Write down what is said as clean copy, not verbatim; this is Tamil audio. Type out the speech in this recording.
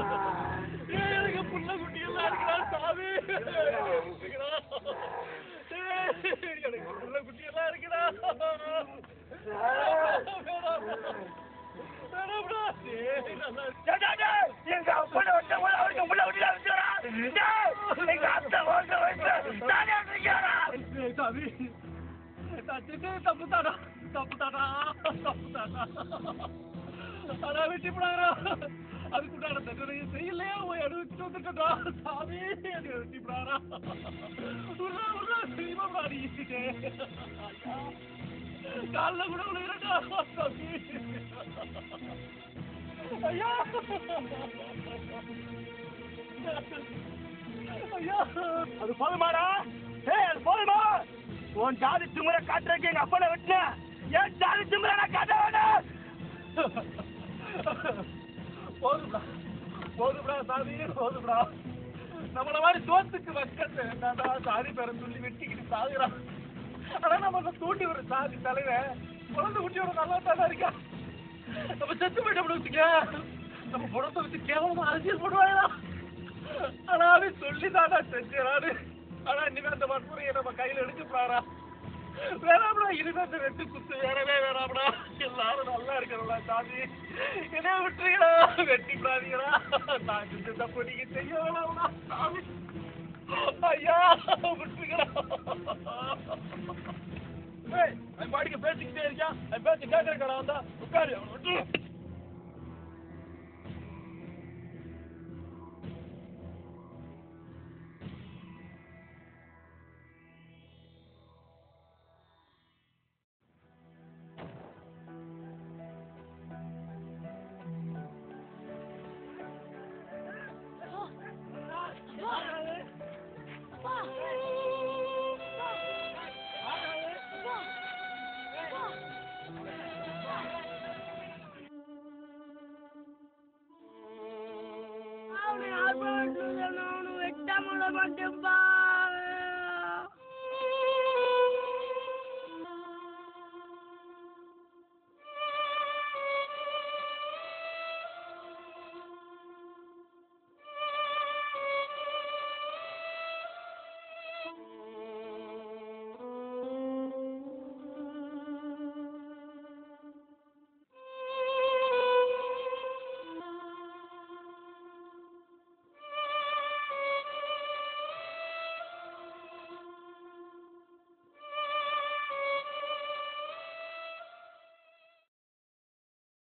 எனக்கு புள்ள குட்டி எல்லாம் இருக்கிறா சாமி. எனக்கு புள்ள குட்டி எல்லாம் இருக்கிறா. எங்க அப்பனை வச்ச அவருக்கு புள்ள குட்டி எங்க அத்தை சாமி தப்புத்தாடா தப்புத்தாடா தப்புத்தாடா. ஆனா வெட்டி போடாரா அதுக்குண்டான தண்டனையை செய்யலையா எடுத்துட்டு வந்துட்டா சாமி. வெட்டி போடாரா கால கூட விழுகிறா சாமி. ஐயா ஐயா அது போதுமாடா? அது போதுமா? உன் ஜாதி திமுறை காட்டுறதுக்கு எங்க அப்பனை வெட்டின ஏன் ஜாதி திமுறை நான் காட்ட வேண்டாம்? போதும்டா போதும்டா சாமி போதும்டா. நம்மள மாதிரி தோத்துக்கு வக்கத்து என்னடா சாதி பேரன் சொல்லி வெட்டிக்கிட்டு சாகுறான். ஆனா நம்ம தூண்டி ஒரு சாதி தலைவன் குழந்தை குட்டியோட நல்லா தானே இருக்கா. நம்ம செத்து போயிட்ட வச்சுக்க நம்ம குடத்தை வச்சு கேவலமா அரசியல் போடுவாயா. ஆனா அவன் சொல்லி தானா செஞ்சாரு. ஆனா இனிமே அந்த வன்முறையை நம்ம கையில எடுத்துப்பாரா? வேணாம்டா இனிமே அந்த வெட்டு குத்து வேறவே வேணாம்டா. எல்லாரும் நல்லா இருக்கிறோம்டா சாமி. என்ன விட்டுறீங்களா வெட்டி பிராதிகளா? நான் செஞ்ச தப்பு நீங்க செய்ய வேணாம்டா சாமி. ஐயா விட்டுறீங்களா? அவன் பாடிக்க பேசிக்கிட்டே இருக்கான். அவன் பேச்சு கேட்கற கடை வந்தா உட்காரு விட்டு. அவனை வெட்டாம மாட்டேன்பா.